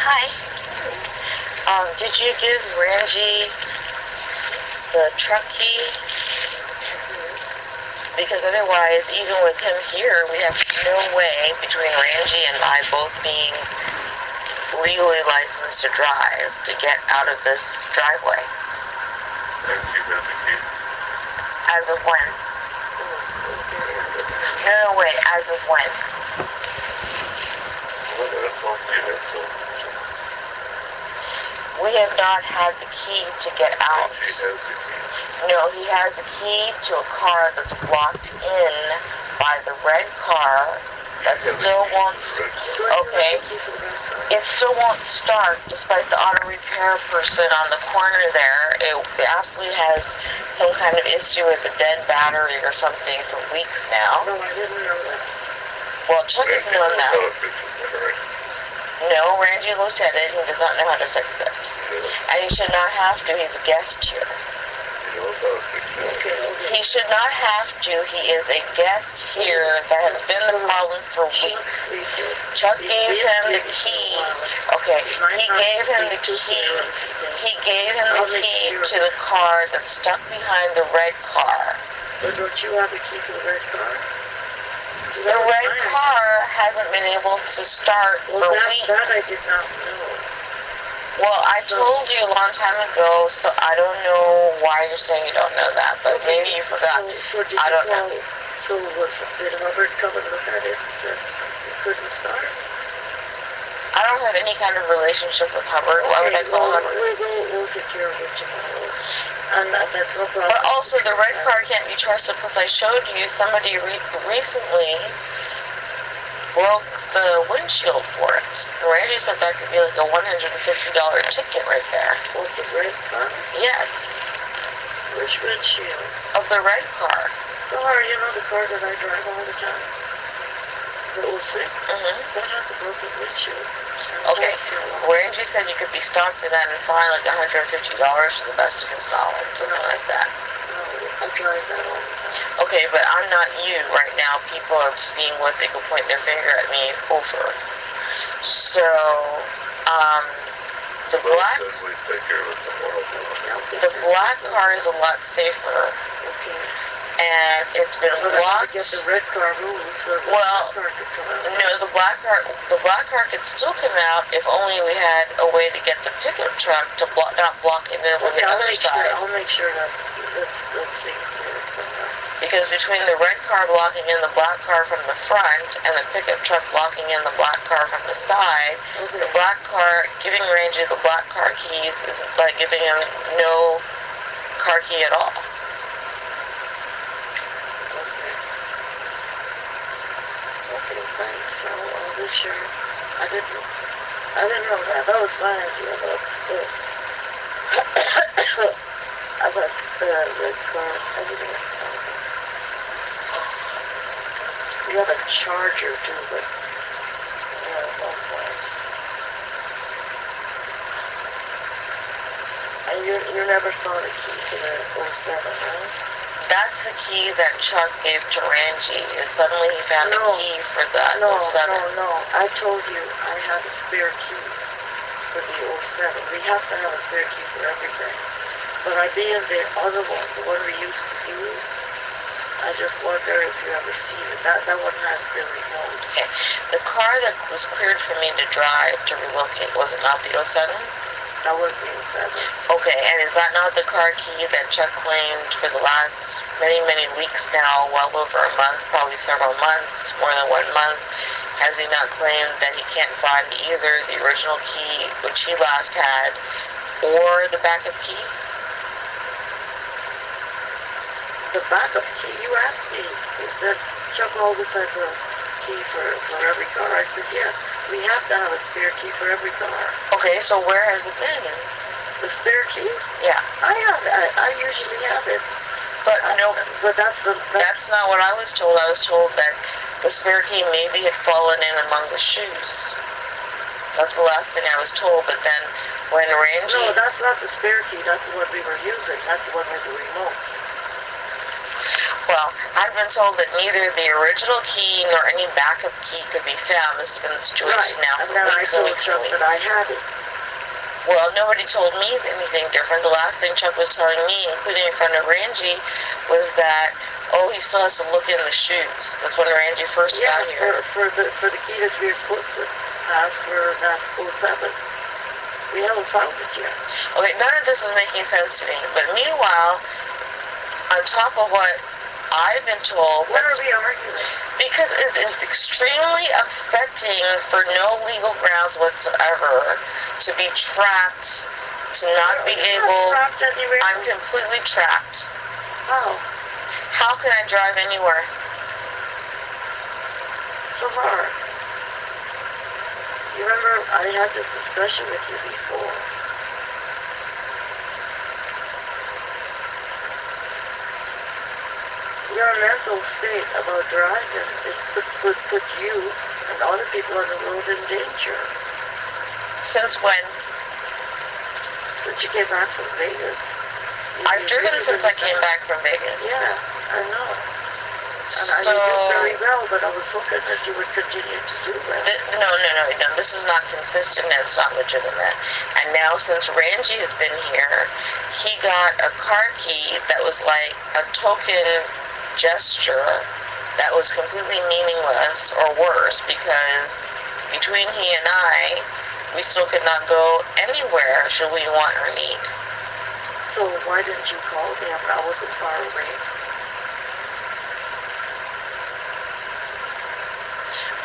Hi. Did you give Ranji the truck key? Because otherwise, even with him here, we have no way between Ranji and I both being legally licensed to drive to get out of this driveway. You got the key? As of when? No, wait, as of when? Well, that's all you have to. We have not had the key to get out. He has the key. No, he has the key to a car that's blocked in by the red car that still won't... Okay. It still won't start despite the auto repair person on the corner there. It absolutely has some kind of issue with a dead battery or something for weeks now. No, I didn't know that. Well, Chuck has known that. No, Ranji looked at it and does not know how to fix it. And he should not have to. He's a guest here. He should not have to. He is a guest here that has been the problem for weeks. Chuck gave him the key. Okay, he gave him the key. He gave him the key to the car that's stuck behind the red car. But don't you have the key to the red car? The red car hasn't been able to start for weeks. That I did not know. Well, I told you a long time ago, so I don't know why you're saying you don't know that, but maybe you forgot. I don't know. So did Hubbard come and look at it and said it couldn't start? I don't have any kind of relationship with Hubbard. Why would I call Hubbard? We'll take care of it tomorrow. And that's no problem. But also, the red car can't be trusted because I showed you somebody recently broke the windshield for it. Randy said that could be like a $150 ticket right there. Of the red car? Yes. Which windshield? Of the red car. You know the car that I drive all the time? The 06? That has a broken windshield. Okay. Randy said you could be stopped for that and fined like $150 to the best of his knowledge, something like that. No, I drive that all the time. Okay, but I'm not you right now. People are seeing what they could point their finger at me over. So, the black car is a lot safer. Okay. And it's been blocked. Get the red car moved so the well, black car could come out. No, the black car could still come out if only we had a way to get the pickup truck to not block it in from the other side. I'll make sure that let's see. Because between the red car blocking in the black car from the front and the pickup truck blocking in the black car from the side, the black car, giving Randy the black car keys is like giving him no car key at all. Okay, thanks. I'll be sure. I didn't know that. That was my idea. About the red car. You have a charger too, but it's all point. And you never saw the key to the 07, huh? That's the key that Chuck gave to Ranji. Suddenly he found a key for that 07. No. I told you I had a spare key for the 07. We have to have a spare key for everything. But I being the other one, the one we used to use, I just wonder if you ever seen it. That one has been removed. Okay. The car that was cleared for me to drive to relocate, was it not the 07? That was the 07. Okay, and is that not the car key that Chuck claimed for the last many, many weeks now, well over a month, probably several months, more than 1 month? Has he not claimed that he can't find either the original key, which he last had, or the backup key? The backup key, you asked me, is that Chuck always has a key for every car? I said, yes, we have to have a spare key for every car. Okay, so where has it been? The spare key? Yeah. I have it. I usually have it. But no, but that's not what I was told. I was told that the spare key maybe had fallen in among the shoes. That's the last thing I was told, but then when Ranji... No, that's not the spare key. That's what we were using. That's the one with the remote. Well, I've been told that neither the original key nor any backup key could be found. This has been the situation now And for then I weeks and told weeks and Chuck weeks. that I had it. Well, nobody told me anything different. The last thing Chuck was telling me, including in front of Rangie, was that, oh, he still has to look in the shoes. That's when Rangie first got here. for the key that we were supposed to have for that 07. We haven't found it yet. Okay, none of this is making sense to me. But meanwhile, on top of what I've been told, What are we arguing? because it is extremely upsetting for no legal grounds whatsoever to be trapped, to not be able. Trapped anywhere? I'm completely trapped. How? How can I drive anywhere? So hard. You remember I had this discussion with you before. Your mental state about driving could put you and other people on the road in danger. Since when? Since you came back from Vegas. I've driven since I came back from Vegas. Yeah, I know. And So, you did very well, but I was hoping that you would continue to do well. No. This is not consistent and it's not legitimate. And now since Rangie has been here, he got a car key that was like a token gesture that was completely meaningless or worse, because between he and I, we still could not go anywhere should we want or need. So why didn't you call me? I wasn't far away.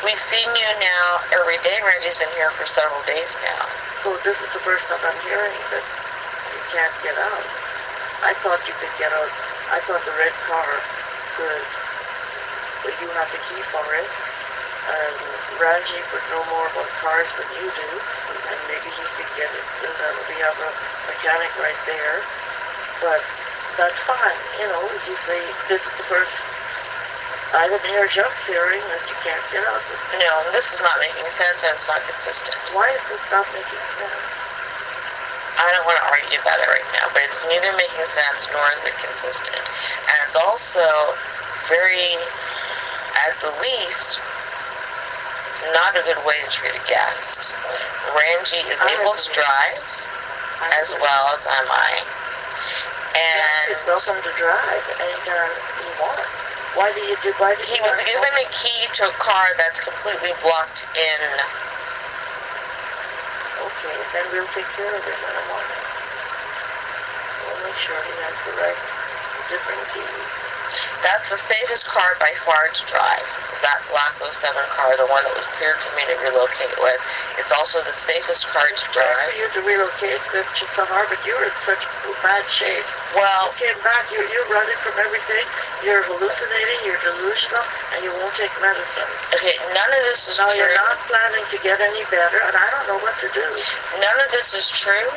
We've seen you now every day. Reggie's been here for several days now. So this is the first time I'm hearing that you can't get out. I thought you could get out. I thought the red car could, but you have the key for it. And Ranji would know more about cars than you do, and maybe he could get it. And we have a mechanic right there. But that's fine. You know, you say this is the first. I didn't hear Chuck's hearing that you can't get out. No, this is not making sense and it's not consistent. Why is this not making sense? I don't want to argue about it right now, but it's neither making sense nor is it consistent. And it's also very, at the least, not a good way to treat a guest. Ranji is able to drive as well as am I. And he's welcome to drive anytime he wants. Why did he was given a key to a car that's completely blocked in. Okay, then we'll take care of it in the morning. We'll make sure he has the right different keys. That's the safest car by far to drive. That black 07 car, the one that was cleared for me to relocate with. It's also the safest car to drive. It's for you to relocate with Sahar, but you're in such bad shape. Well, you came back, you're running from everything, you're hallucinating, you're delusional, and you won't take medicine. Okay, none of this is true. You're not planning to get any better, and I don't know what to do. None of this is true,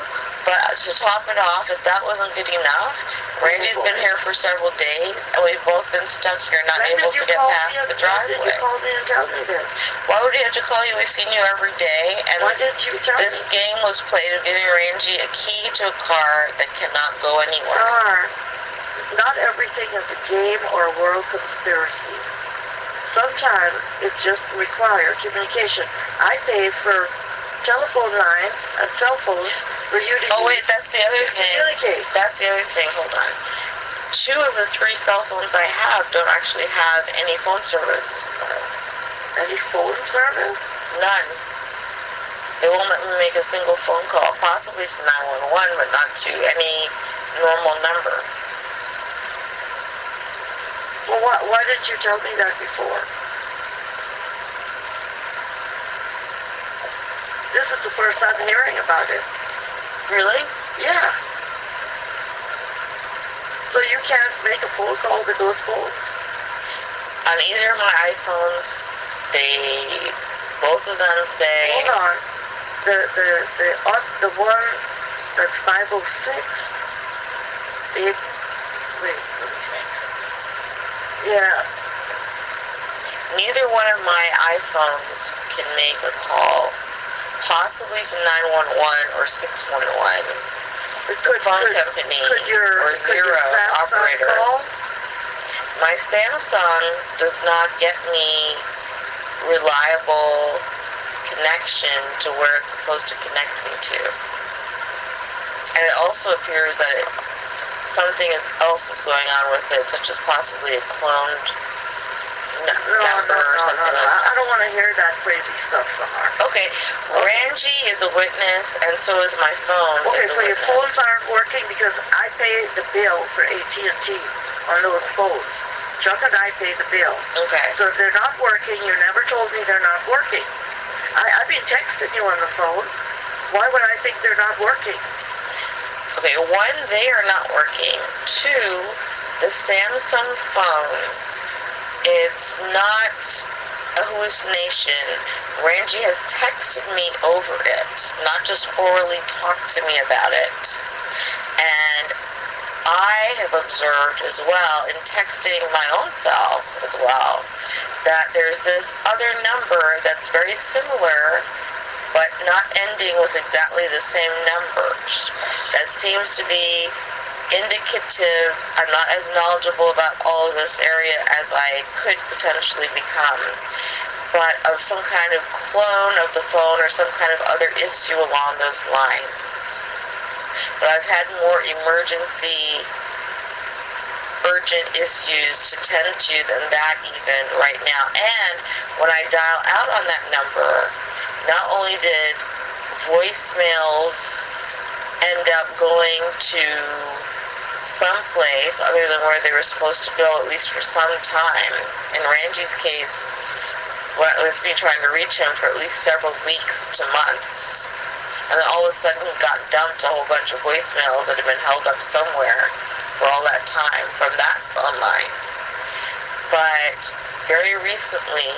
but to top it off, if that wasn't good enough, Randy's been here for several days, and we've both been stuck here, not able to get past the driveway. Why did you call me and tell me this? Why would he have to call you? We've seen you every day, and why didn't you tell this me? game was played of giving Randy a key to a car that cannot go anywhere. Not everything is a game or a world conspiracy. Sometimes it's just required communication. I pay for telephone lines and cell phones for you to use. Oh wait, that's the other thing. Communicate. That's the other thing. Hold on. 2 of the 3 cell phones I have don't actually have any phone service. Any phone service? None. They won't let me make a single phone call. Possibly to 911, but not to any normal number. Well, why didn't you tell me that before? This is the first I'm hearing about it. Really? Yeah. So you can't make a phone call with those phones? On either of my iPhones, both of them say... Hold on. The one that's 506, wait. Yeah. Neither one of my iPhones can make a call, possibly to 911 or 611. The phone company or Zero operator. My Samsung does not get me reliable connection to where it's supposed to connect me to. And it also appears that something else is going on with it, such as possibly a cloned number or something like that. I don't want to hear that crazy stuff, Sahar. Okay, Ranji is a witness, and so is my phone. Okay, is a so your witness. phones aren't working because I pay the bill for AT&T on those phones. Chuck and I pay the bill. Okay. So if they're not working, you never told me they're not working. I've been texting you on the phone. Why would I think they're not working? Okay, one, they are not working. Two, the Samsung phone, it's not a hallucination. Ranji has texted me over it, not just orally talked to me about it. And I have observed as well, in texting my own self as well, that there's this other number that's very similar, but not ending with exactly the same numbers. That seems to be indicative. I'm not as knowledgeable about all of this area as I could potentially become, but of some kind of clone of the phone or some kind of other issue along those lines. But I've had more emergency, urgent issues to tend to than that even right now. And when I dial out on that number, not only did voicemails end up going to someplace other than where they were supposed to go, at least for some time. In Ranji's case, with me trying to reach him for at least several weeks to months. And then all of a sudden he got dumped a whole bunch of voicemails that had been held up somewhere for all that time from that phone line. But very recently,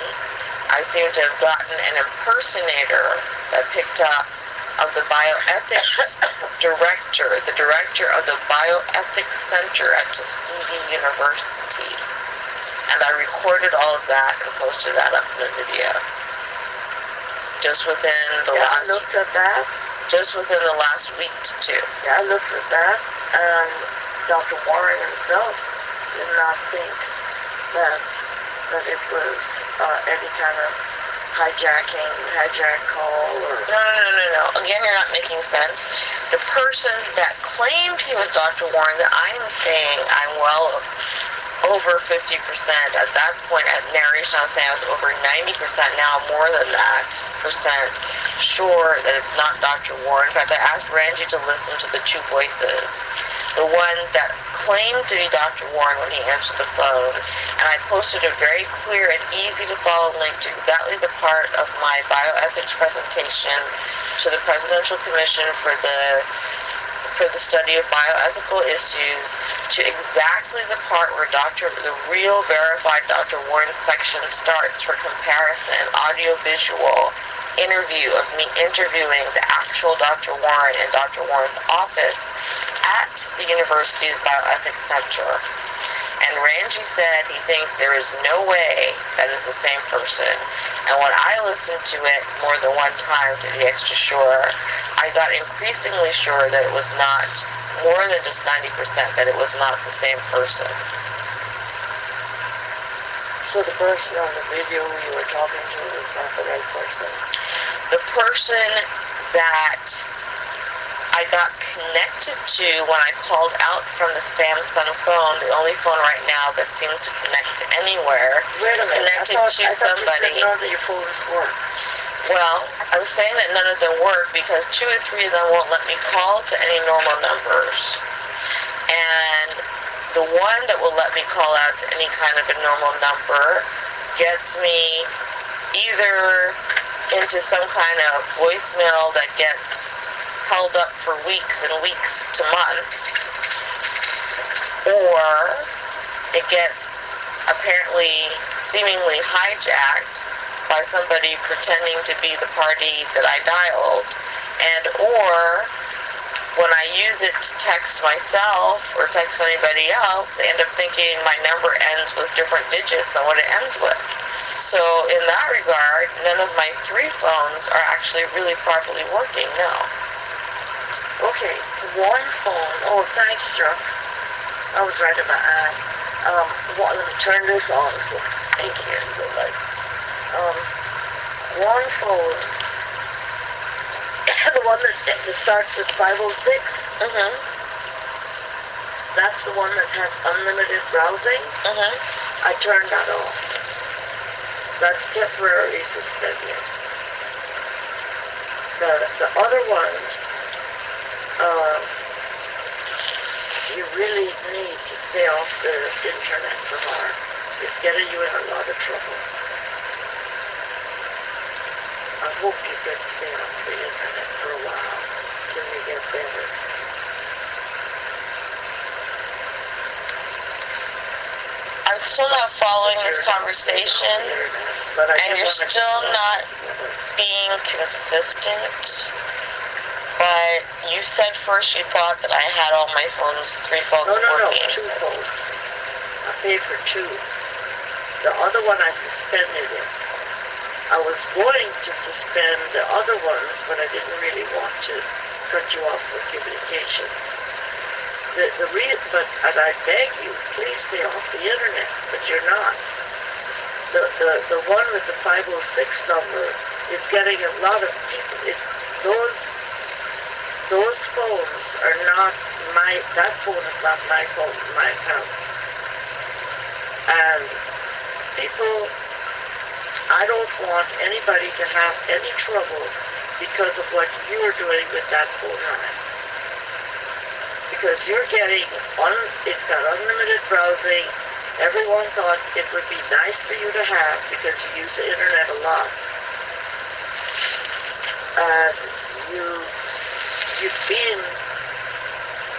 I seem to have gotten an impersonator that picked up of the bioethics director, the director of the bioethics center at Tuskegee University. And I recorded all of that and posted that up in a video. Just within the I looked at that. Just within the last week to two. Yeah, I looked at that, and Dr. Warren himself did not think that it was any kind of hijack call or... No. Again, you're not making sense. The person that claimed he was Dr. Warren, that I'm saying I'm well over 50%. At that point, at narration, I was saying I was over 90% now, more than that percent, sure that it's not Dr. Warren. In fact, I asked Ranji to listen to the two voices. The one that claimed to be Dr. Warren when he answered the phone, and I posted a very clear and easy to follow link to exactly the part of my bioethics presentation to the Presidential Commission for the study of bioethical issues, to exactly the part where the real verified Dr. Warren section starts for comparison, audio-visual interview of me interviewing the actual Dr. Warren in Dr. Warren's office at the university's bioethics center. And Ranji said he thinks there is no way that is the same person. And when I listened to it more than one time to be extra sure, I got increasingly sure that it was not, more than just 90%, that it was not the same person. So the person on the video you were talking to was not the right person? The person that I got connected to when I called out from the Samsung phone, the only phone right now that seems to connect to anywhere, Wait a minute. connected to somebody. You said none of your phones work. Well, I was saying that none of them work because 2 or 3 of them won't let me call to any normal numbers. And the one that will let me call out to any kind of a normal number gets me either into some kind of voicemail that gets held up for weeks and weeks to months, or it gets apparently seemingly hijacked by somebody pretending to be the party that I dialed, and or when I use it to text myself or text anybody else, they end up thinking my number ends with different digits than what it ends with. So in that regard, none of my 3 phones are actually really properly working, no. Okay, one phone. Oh, thanks, Chuck. I was right about that. Well, let me turn this on. So, Thank you. one phone, the one that starts with 506, Mhm. that's the one that has unlimited browsing. Mhm. I turned that off. That's temporarily suspended. The other ones, you really need to stay off the internet, Sahar. It's getting you in a lot of trouble. I hope you can stay off the internet for a while till you get better. I'm still not following this conversation, But I and do you're wanna still get not together. being consistent. But you said first you thought that I had all my phones, 3 phones No, working. 2 phones. I paid for 2. The other one I suspended it. I was going to suspend the other ones, but I didn't really want to cut you off for communications. But I beg you, please stay off the internet, but you're not. The one with the 506 number is getting a lot of people. Those phones are not that phone is not my phone, my account. And people, I don't want anybody to have any trouble because of what you're doing with that phone line. Because you're getting, it's got unlimited browsing. Everyone thought it would be nice for you to have because you use the internet a lot. And you've been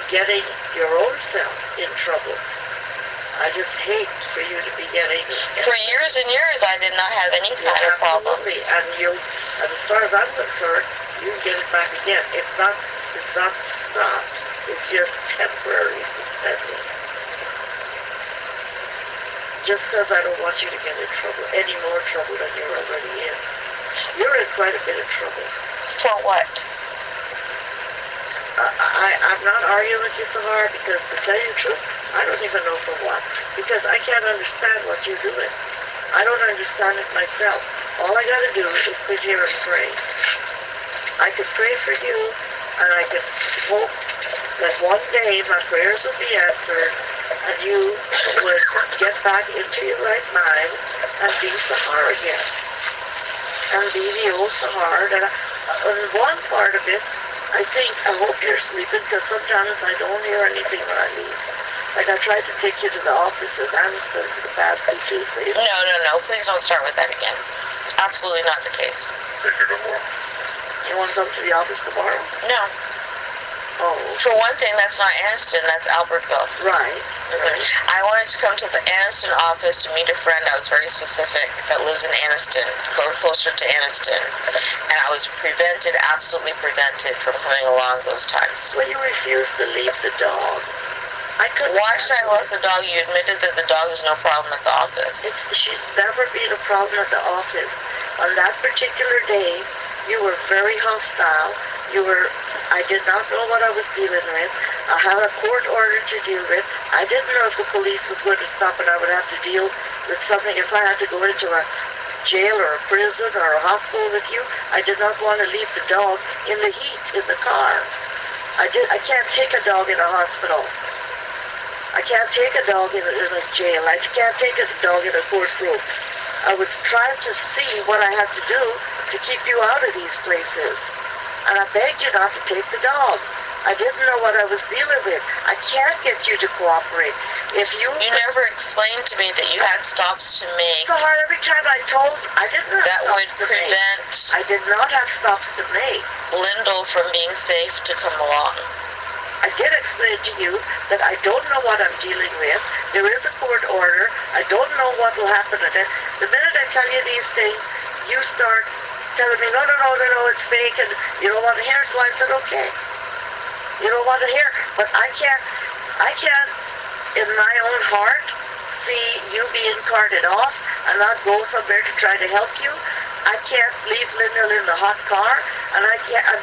getting your own self in trouble. I just hate for you to be getting... For years and years, I did not have any kind of problem. Absolutely. And as far as I'm concerned, you can get it back again. It's not stopped. It's just temporarily suspended. Just because I don't want you to get in trouble, any more trouble than you're already in. You're in quite a bit of trouble. For what? I'm not arguing with you, Sahar, because to tell you the truth, I don't even know for what. Because I can't understand what you're doing. I don't understand it myself. All I got to do is sit here and pray. I could pray for you, and I could hope that one day my prayers will be answered, and you would get back into your right mind and be Sahar again. And be the old Sahar that on one part of it, I hope you're sleeping, because sometimes I don't hear anything when I leave. Like I tried to take you to the office of Amston for the past 2 Tuesdays. No. Please don't start with that again. Absolutely not the case. Take it tomorrow. You want to come to the office tomorrow? No. Oh. For one thing, that's not Anniston, that's Albertville. Right. I wanted to come to the Anniston office to meet a friend that was very specific that lives in Anniston, closer to Anniston. And I was absolutely prevented from coming along those times. Well, you refused to leave the dog. I couldn't. Why should I let the dog? You admitted that the dog is no problem at the office. She's never been a problem at the office. On that particular day, you were very hostile. I did not know what I was dealing with. I had a court order to deal with. I didn't know if the police was going to stop and I would have to deal with something. If I had to go into a jail or a prison or a hospital with you, I did not want to leave the dog in the heat in the car. I can't take a dog in a hospital. I can't take a dog in a jail. I can't take a dog in a courtroom. I was trying to see what I had to do to keep you out of these places. And I begged you not to take the dog. I didn't know what I was dealing with. I can't get you to cooperate. You never explained to me that you had stops to make. Sahar, every time I told you, I didn't have that stops would to prevent make. I did not have stops to make. Lyndall from being safe to come along. I did explain to you that I don't know what I'm dealing with. There is a court order. I don't know what will happen to it. The minute I tell you these things, you start telling me, no, it's fake, and you don't want to hear. So I said, okay. You don't want to hear. But I can't, in my own heart, see you being carted off and not go somewhere to try to help you. I can't leave Lyndall in the hot car, and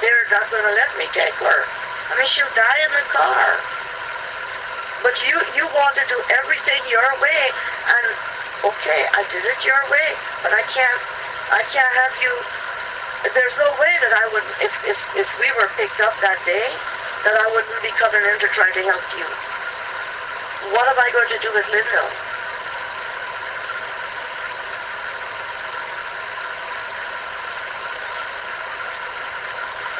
they're not going to let me take her. I mean, she'll die in the car. But you want to do everything your way, and okay, I did it your way, but I can't have you. There's no way that I would, if we were picked up that day, that I wouldn't be coming in to try to help you. What am I going to do with Linda?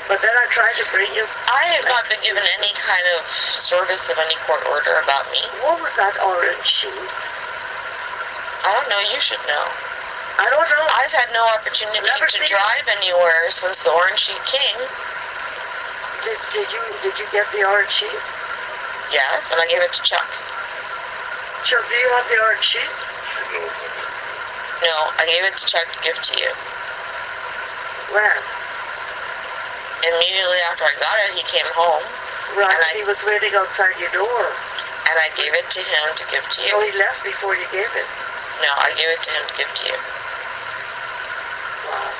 But then I tried to bring you. I have not been given any kind of service of any court order about me. What was that orange sheet? I don't know. You should know. I don't know. I've had no opportunity to drive anywhere since the orange sheet came. Did you get the orange sheet? Yes, and I gave it to Chuck. Chuck, do you have the orange sheet? No, I gave it to Chuck to give to you. When? Immediately after I got it, he came home. Right, and he was waiting outside your door. And I gave it to him to give to you. So he left before you gave it? No, I gave it to him to give to you. Wow.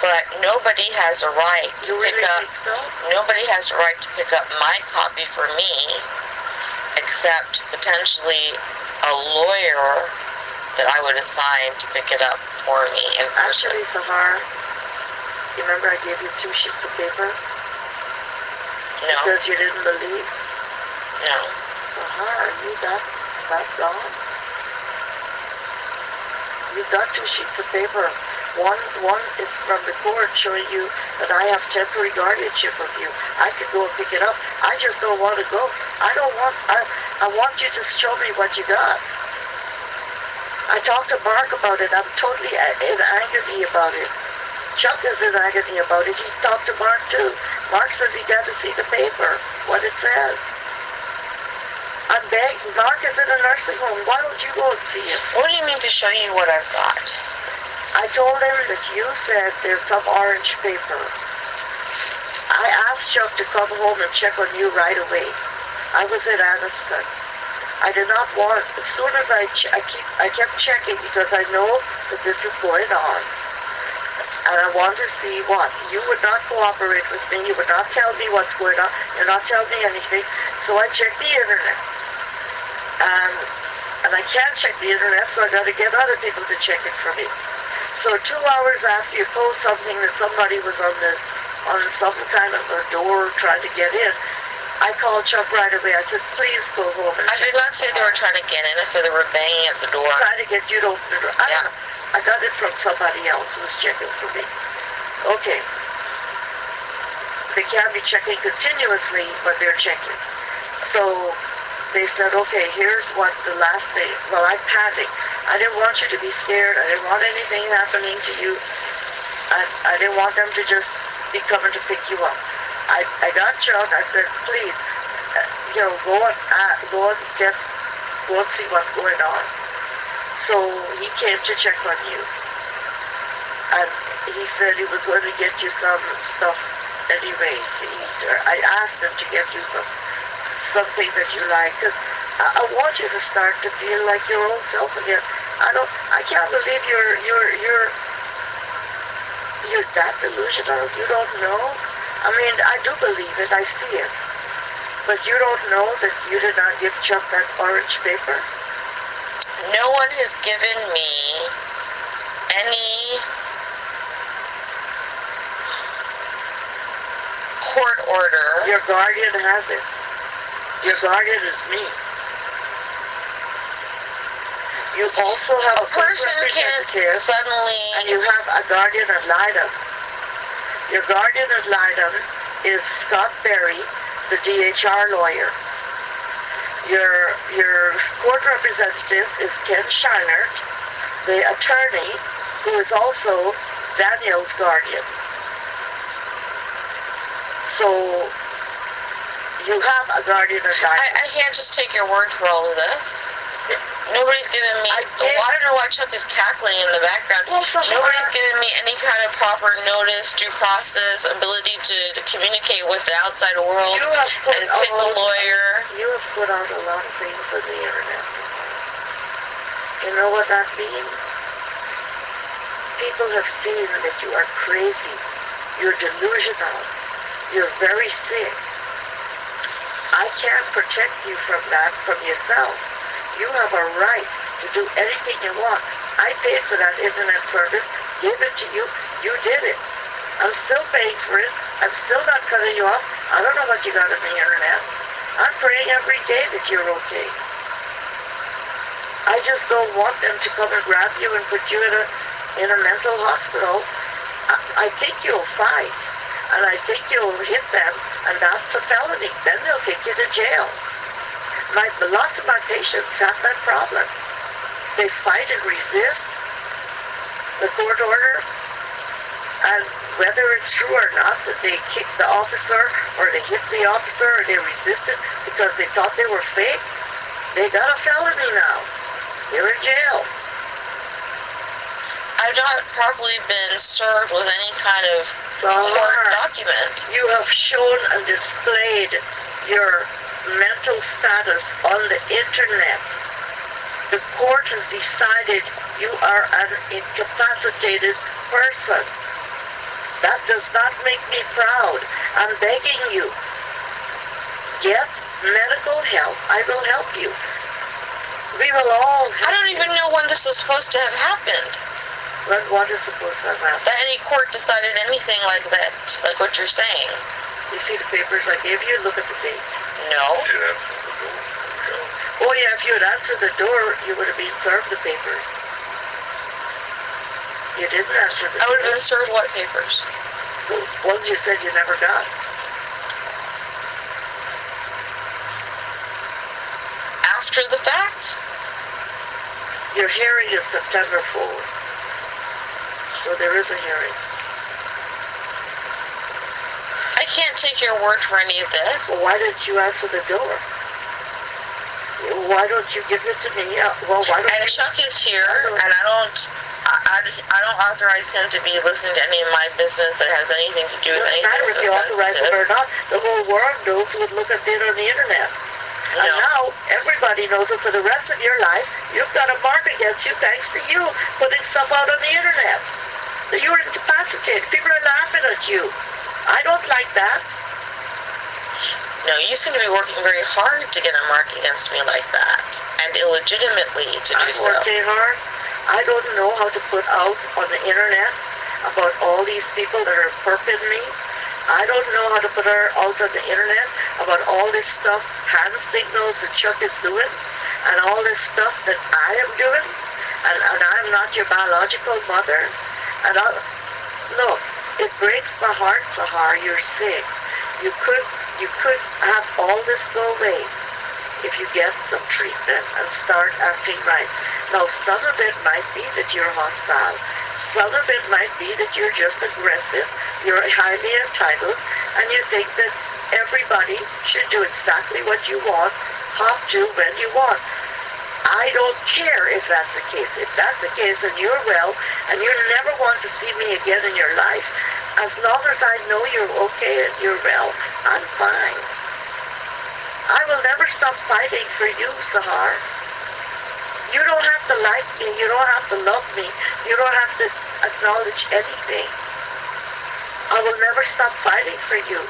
But nobody has a right to pick up. So? Nobody has a right to pick up my copy for me, except potentially a lawyer that I would assign to pick it up for me in person. Actually, Sahar, you remember I gave you 2 sheets of paper? No. Because you didn't believe? No. Sahar, you that gone? You've got 2 sheets of paper. One is from the court showing you that I have temporary guardianship of you. I could go and pick it up. I just don't want to go. I want you to show me what you got. I talked to Mark about it. I'm totally in agony about it. Chuck is in agony about it. He talked to Mark too. Mark says he got to see the paper, what it says. I'm begging. Mark is in a nursing home. Why don't you go and see him? What do you mean to show you what I've got? I told him that you said there's some orange paper. I asked Chuck to come home and check on you right away. I was in Anniston. I did not want, as soon as I kept checking because I know that this is going on. And I wanted to see what. You would not cooperate with me. You would not tell me what's going on. You're not telling me anything. So I checked the internet. And I can't check the internet, so I got to get other people to check it for me. So 2 hours after you post something that somebody was on some kind of a door trying to get in, I called Chuck right away. I said, please go home. I did not say they were trying to get in. I said they were banging at the door. Trying to get you to open the door. I don't know. I got it from somebody else who was checking for me. Okay. They can't be checking continuously, but they're checking. So they said, okay, here's what the last thing. Well, I panicked. I didn't want you to be scared. I didn't want anything happening to you. I didn't want them to just be coming to pick you up. I got Chuck. I said, please, go and see what's going on. So he came to check on you. And he said he was going to get you some stuff anyway to eat. Or I asked him to get you something that you like. Because I want you to start to feel like your own self again. I can't believe you're that delusional. You don't know. I mean, I do believe it. I see it. But you don't know that you did not give Chuck that orange paper? No one has given me any court order. Your guardian has it. Your guardian is me. You also have a person representative, suddenly, and you have a guardian ad litem. Your guardian ad litem is Scott Berry, the DHR lawyer. Your court representative is Ken Scheinert, the attorney, who is also Daniel's guardian. So you have a guardian ad litem. I can't just take your word for all of this. Nobody's given me, I don't know why Chuck is cackling in the background. Well, nobody's given me any kind of proper notice, due process, ability to communicate with the outside world and pick a lawyer. You have put out a lot of things on the internet. You know what that means? People have seen that you are crazy. You're delusional. You're very sick. I can't protect you from that, from yourself. You have a right to do anything you want. I paid for that internet service, gave it to you, you did it. I'm still paying for it. I'm still not cutting you off. I don't know what you got on the internet. I'm praying every day that you're okay. I just don't want them to come and grab you and put you in a mental hospital. I think you'll fight, and I think you'll hit them, and that's a felony. Then they'll take you to jail. Lots of my patients have that problem. They fight and resist the court order, and whether it's true or not that they kicked the officer, or they hit the officer, or they resisted because they thought they were fake, they got a felony now. They're in jail. I've not properly been served with any kind of court document. You have shown and displayed your mental status on the internet. The court has decided you are an incapacitated person. That does not make me proud. I'm begging you. Get medical help. I will help you. We will all help. I don't even know when this is supposed to have happened. What is supposed to have happened? That any court decided anything like that, like what you're saying. You see the papers I gave you? Look at the date. No. Oh yeah, if you had answered the door, you would have been served the papers. You didn't answer the door. I would have been served what papers? The ones you said you never got. After the fact? Your hearing is September 4th. So there is a hearing. I can't take your word for any of this. Well, why didn't you answer the door? Why don't you give it to me? Why don't and Chuck is here, and I don't authorize him to be listening to any of my business that has anything to do with anything. It doesn't matter if you authorize it or not. The whole world knows who would look at it on the internet. No. And now everybody knows it for the rest of your life. You've got a mark against you thanks to you putting stuff out on the internet. That you're incapacitated. People are laughing at you. I don't like that. No, you seem to be working very hard to get a mark against me like that, and illegitimately to do so. I'm working hard. I don't know how to put out on the internet about all these people that are perping me. I don't know how to put out on the internet about all this stuff, hand signals that Chuck is doing, and all this stuff that I am doing, and I'm not your biological mother. And look, it breaks my heart, Sahar, you're sick. You could have all this go away if you get some treatment and start acting right. Now, some of it might be that you're hostile. Some of it might be that you're just aggressive, you're highly entitled, and you think that everybody should do exactly what you want, hop to when you want. I don't care if that's the case. If that's the case, and you're well, and you never want to see me again in your life, as long as I know you're okay and you're well, I'm fine. I will never stop fighting for you, Sahar. You don't have to like me. You don't have to love me. You don't have to acknowledge anything. I will never stop fighting for you.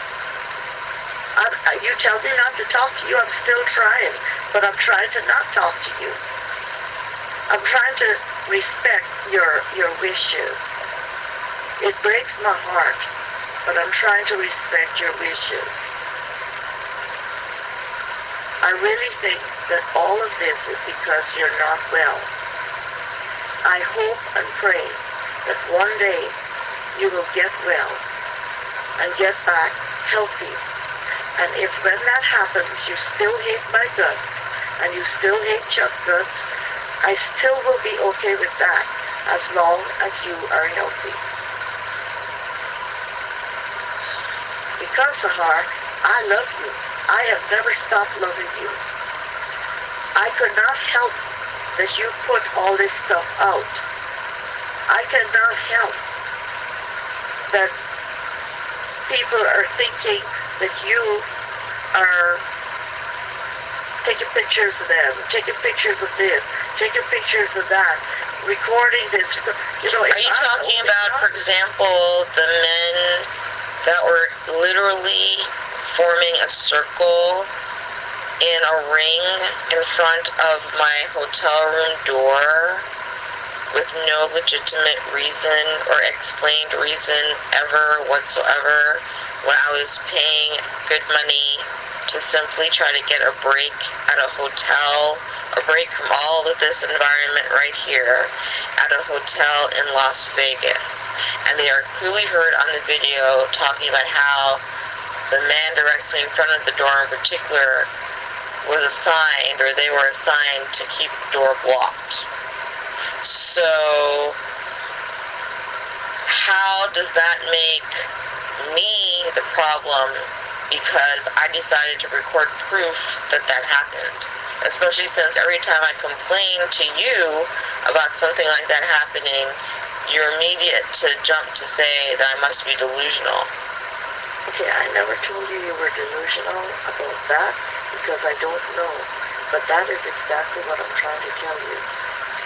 You tell me not to talk to you, I'm still trying, but I'm trying to not talk to you. I'm trying to respect your wishes. It breaks my heart, but I'm trying to respect your wishes. I really think that all of this is because you're not well. I hope and pray that one day you will get well and get back healthy. And if when that happens you still hate my guts and you still hate Chuck's guts, I still will be okay with that as long as you are healthy. Because, Sahar, I love you. I have never stopped loving you. I could not help that you put all this stuff out. I cannot help that people are thinking that you are taking pictures of them, taking pictures of this, taking pictures of that, recording this. You know, are you talking about, for example, the men that were literally forming a circle in a ring in front of my hotel room door with no legitimate reason or explained reason ever whatsoever, when I was paying good money to simply try to get a break at a hotel, a break from all of this environment right here at a hotel in Las Vegas. And they are clearly heard on the video talking about how the man directly in front of the door in particular was assigned, or they were assigned to keep the door blocked. So, how does that make me the problem because I decided to record proof that that happened? Especially since every time I complain to you about something like that happening, you're immediate to jump to say that I must be delusional. Okay, I never told you you were delusional about that because I don't know. But that is exactly what I'm trying to tell you.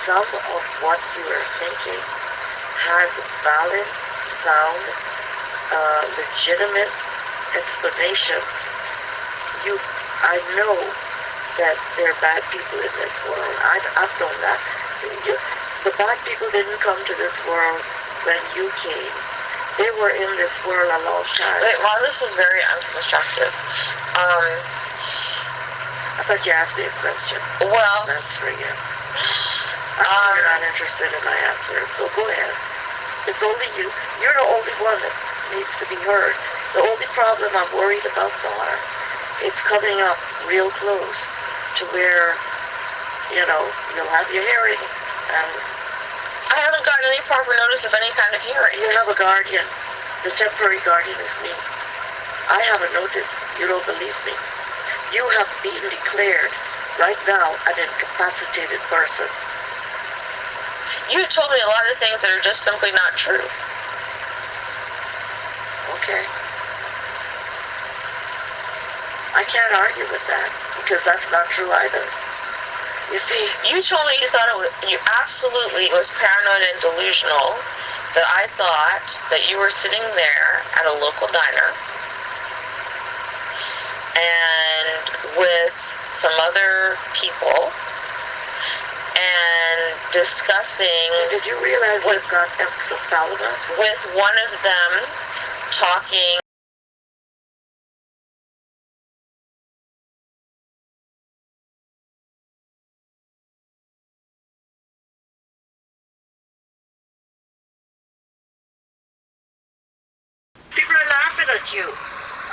Some of what you are thinking has valid, sound, legitimate explanations. I know that there are bad people in this world. I've known that. The bad people didn't come to this world when you came. They were in this world a long time. Wait, well, this is very unconstructive. I thought you asked me a question. Well, That's for you. I know you're not interested in my answer, so go ahead. It's only you. You're the only one that needs to be heard. The only problem I'm worried about, Sahar, it's coming up real close to where, you'll have your hearing, and I haven't gotten any proper notice of any kind of hearing. you have a guardian. The temporary guardian is me. I haven't noticed. You don't believe me. You have been declared right now an incapacitated person. You told me a lot of things that are just simply not true. Okay. I can't argue with that because that's not true either. You see, You told me you absolutely was paranoid and delusional, that I thought that you were sitting there at a local diner and with some other people and discussing did you realize you've got exophthalmos? with one of them talking People are laughing at you.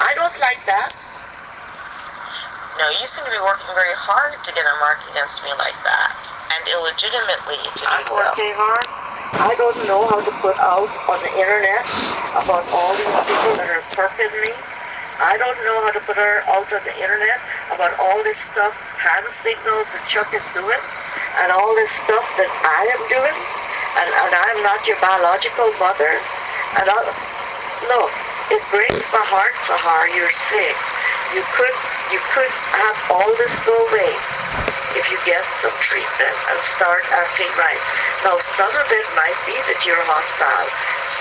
I don't like that. No, you seem to be working very hard to get a mark against me like that, and illegitimately to do I'm so. working hard. I don't know how to put out on the internet about all these people that are perking me. I don't know how to put out on the internet about all this stuff, hand signals that Chuck is doing, and all this stuff that I am doing, and I'm not your biological mother. And look, it breaks my heart, Sahar, you're sick. You could have all this go away if you get some treatment and start acting right. Now, some of it might be that you're hostile.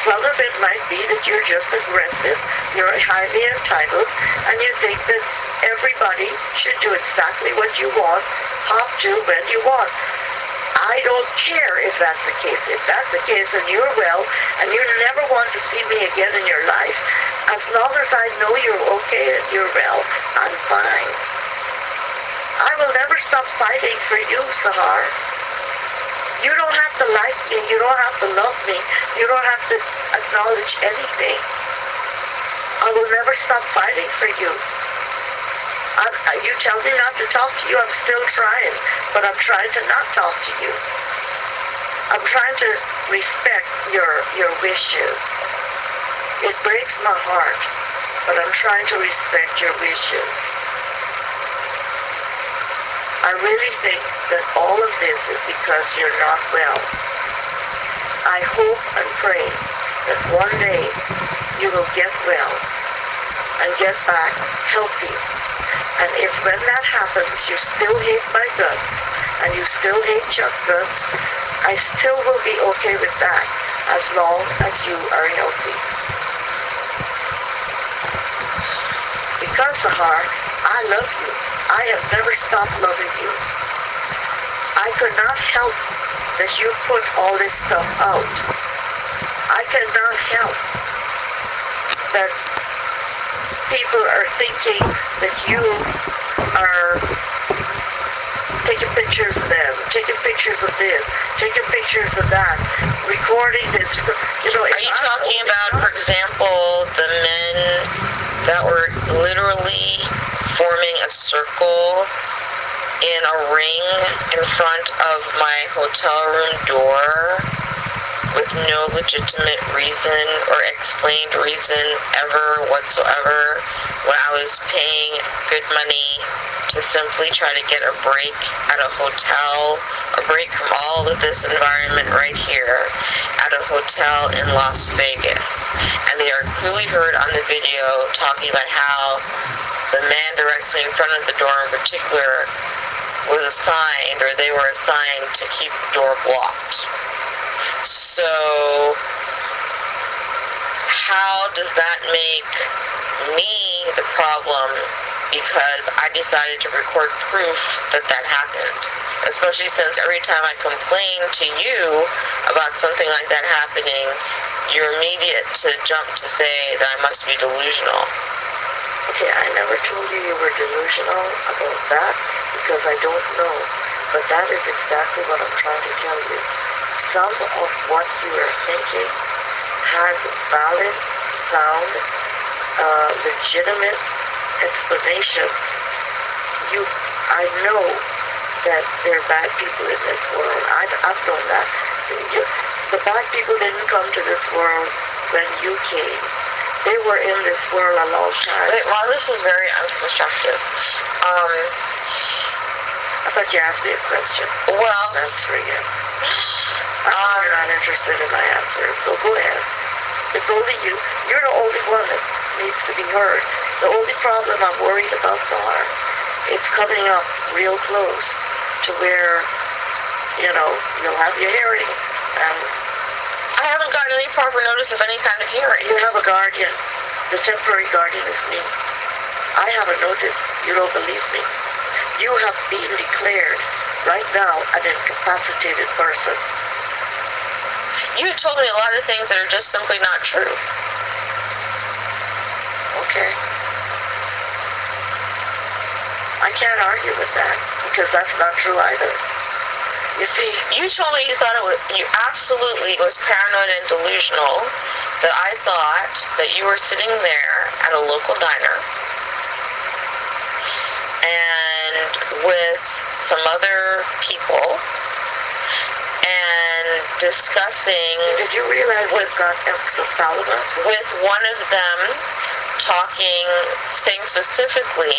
Some of it might be that you're just aggressive, you're highly entitled, and you think that everybody should do exactly what you want, hop to when you want. I don't care if that's the case. If that's the case and you're well and you never want to see me again in your life, as long as I know you're okay and you're well, I'm fine. I will never stop fighting for you, Sahar. You don't have to like me. You don't have to love me. You don't have to acknowledge anything. I will never stop fighting for you. You tell me not to talk to you, I'm still trying, but I'm trying to not talk to you. I'm trying to respect your wishes. It breaks my heart, but I'm trying to respect your wishes. I really think that all of this is because you're not well. I hope and pray that one day you will get well and get back healthy. And if when that happens you still hate my guts and you still hate Chuck's guts, I still will be okay with that as long as you are healthy. Because, Sahar, I love you. I have never stopped loving you. I could not help that you put all this stuff out. I cannot help that people are thinking that you are taking pictures of them, taking pictures of this, taking pictures of that, recording this. You know, Are you talking about, for example, the men that were literally forming a circle in a ring in front of my hotel room door with no legitimate reason or explained reason ever whatsoever, when I was paying good money to simply try to get a break at a hotel, a break from all of this environment right here at a hotel in Las Vegas. And they are clearly heard on the video talking about how the man directly in front of the door in particular was assigned, or they were assigned to keep the door blocked. So, how does that make me the problem because I decided to record proof that that happened? Especially since every time I complain to you about something like that happening, you're immediate to jump to say that I must be delusional. Okay, I never told you you were delusional about that because I don't know. But that is exactly what I'm trying to tell you. Some of what you are thinking has valid, sound, legitimate explanations. I know that there are bad people in this world. I've known that. The bad people didn't come to this world when you came. They were in this world a long time. Wait, well, this is very unconstructive. I thought you asked me a question. Well, I'm answering it. You're not interested in my answer, so go ahead. It's only you. You're the only one that needs to be heard. The only problem I'm worried about, Zahar, it's coming up real close to where, you'll have your hearing, and I haven't gotten any proper notice of any kind of hearing. you have a guardian. The temporary guardian is me. I have a notice. You don't believe me. You have been declared right now an incapacitated person. You told me a lot of things that are just simply not true. Okay. I can't argue with that because that's not true either. You see, You told me you absolutely was paranoid and delusional, that I thought that you were sitting there at a local diner and with some other people and discussing did you realize we've got exophthalmos? with one of them saying specifically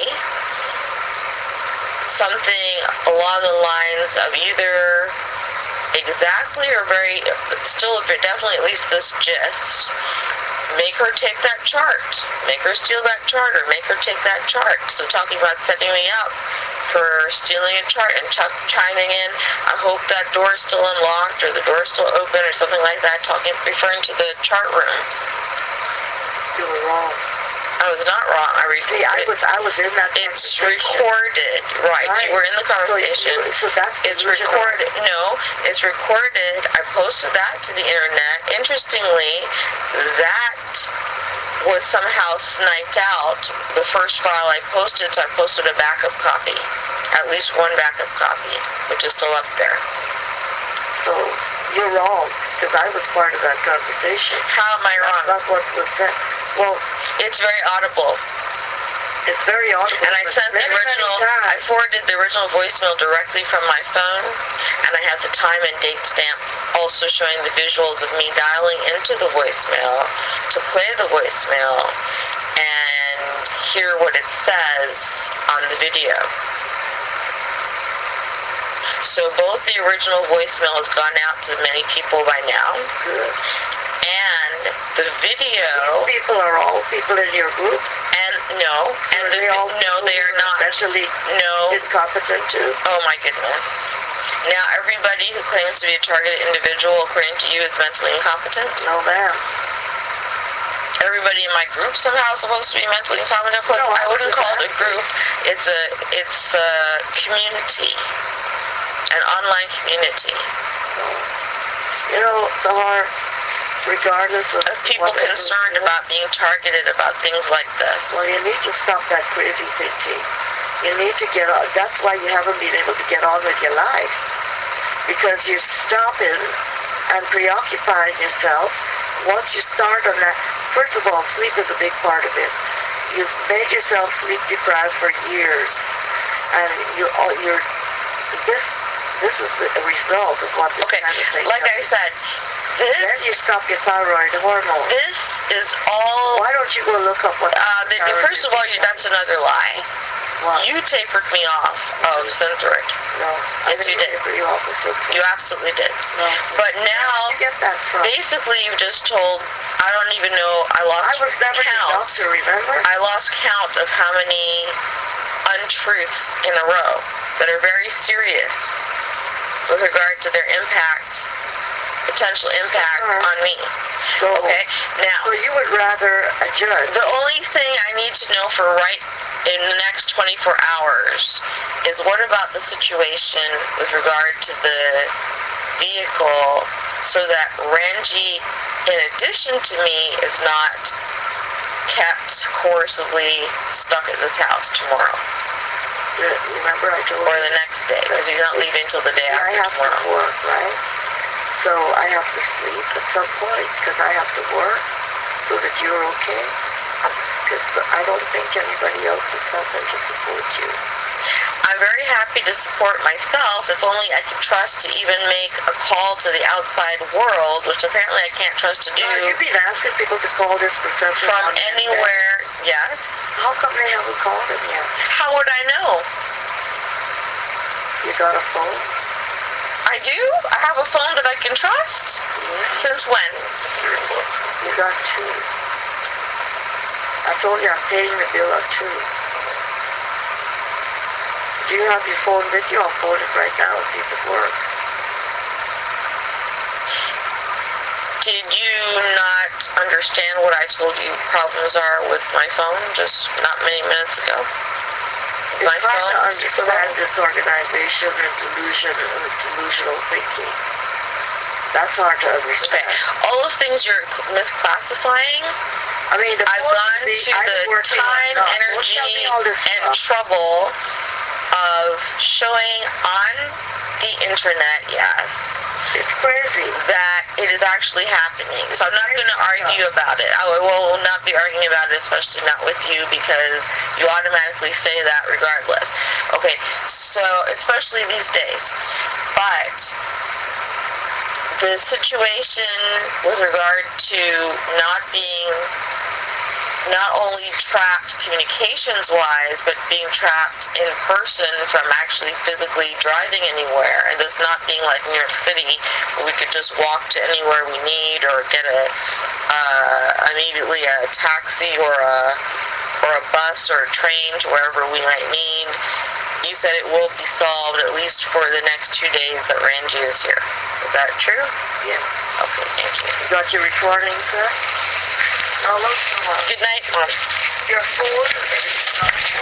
something along the lines of either exactly or definitely at least this gist: make her take that chart, make her steal that chart, or make her take that chart. So talking about setting me up for stealing a chart, and Chuck chiming in, I hope that door is still unlocked or the door is still open or something like that, referring to the chart room. You were wrong. I was not wrong. I repeat, I was in that It's conversation. recorded. Right. You were in the conversation. So that's It's recorded. No, it's recorded. I posted that to the internet. Interestingly, that was somehow sniped out. The first file I posted, so I posted a backup copy. At least one backup copy, which is still up there. So you're wrong because I was part of that conversation. How am I wrong? That's what was said. Well, It's very audible. it's very audible. And I but sent the many, original, many times- I forwarded the original voicemail directly from my phone, and I had the time and date stamp also showing the visuals of me dialing into the voicemail to play the voicemail and hear what it says on the video. So both the original voicemail has gone out to many people by now, Good. and the video, People are all people in your group. and no, So and they all no, they are not. mentally No. incompetent too. Oh my goodness. Now everybody who claims to be a targeted individual, according to you, is mentally incompetent? No, ma'am. everybody in my group somehow supposed to be mentally incompetent. But No, I wouldn't call it a asking. group. It's a community, an online community You know, Sahar, regardless of people whatever concerned it is, about being targeted about things like this. well, you need to stop that crazy thinking. You need to get on. That's why you haven't been able to get on with your life. Because you're stopping and preoccupying yourself. Once you start on that, first of all, sleep is a big part of it. You've made yourself sleep deprived for years. And this is the result of what this Okay, kind of thing like I does. said, Then you stop your thyroid hormone. this is all. Why don't you go look up what First of all, that's another lie. What? You tapered me off of Synthroid. No, I Yes, you didn't did. taper you off the Synthroid. You absolutely did. No. But Where now, did you get that from? basically, you just told. I don't even know. I lost I was never the count. doctor, remember? I lost count of how many untruths in a row that are very serious with regard to their potential impact on me. So, Okay? Now, so you would rather a judge? the only thing I need to know for right in the next 24 hours is what about the situation with regard to the vehicle so that Ranji, in addition to me, is not kept coercively stuck at this house tomorrow Remember I told or you? the next day because he's not leaving until the day I after have tomorrow. to work, right? So I have to sleep at some point because I have to work so that you're okay. Because I don't think anybody else is helping to support you. I'm very happy to support myself if only I could trust to even make a call to the outside world, which apparently I can't trust to do Now, you've been asking people to call this professor from on Monday. anywhere. Yes. How come they haven't called him yet? How would I know? You got a phone? I do? I have a phone that I can trust? Yeah. Since when? You got two. I told you I'm paying the bill on two. Do you have your phone with you? I'll phone it right now and see if it works. Did you not understand what I told you problems are with my phone just not many minutes ago? It's My hard to phone? understand disorganization and delusional thinking. That's hard to understand. Okay. All those things you're misclassifying, I mean, I've gone to the time, energy, and trouble of showing on the internet, yes, It's crazy. that it is actually happening. So I'm not going to argue about it. I will not be arguing about it, especially not with you, because you automatically say that regardless. Okay, so especially these days. But the situation with regard to not only trapped communications-wise, but being trapped in person from actually physically driving anywhere, and this not being like New York City, where we could just walk to anywhere we need, or get immediately a taxi or a bus or a train to wherever we might need. You said it will be solved at least for the next 2 days that Ranji is here. Is that true? Yes. Okay, thank you. You got your recording, sir? Now look, Good night, Mom. your phone.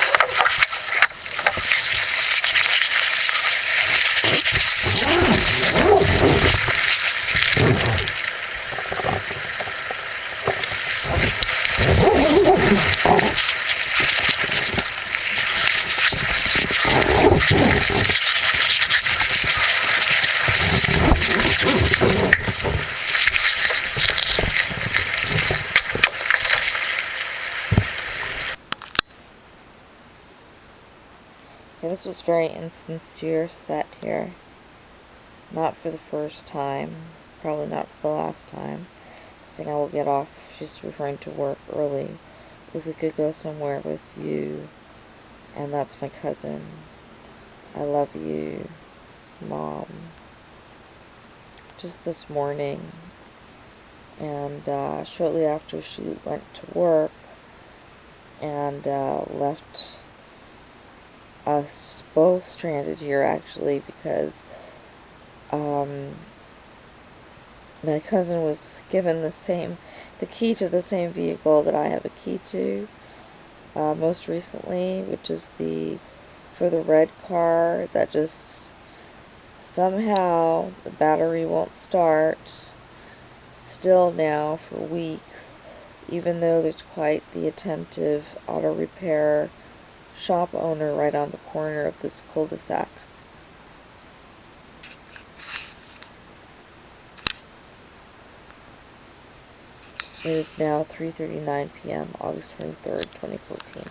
This was very insincere set here. Not for the first time. Probably not for the last time. Saying I will get off. She's referring to work early. If we could go somewhere with you. And that's my cousin. I love you, Mom. Just this morning. And shortly after she went to work and left us both stranded here, actually, because My cousin was given the key to the same vehicle that I have a key to, most recently, which is for the red car that just somehow the battery won't start still now for weeks, even though there's quite the attentive auto repair shop owner right on the corner of this cul-de-sac. It is now 3:39 p.m., August 23rd, 2014.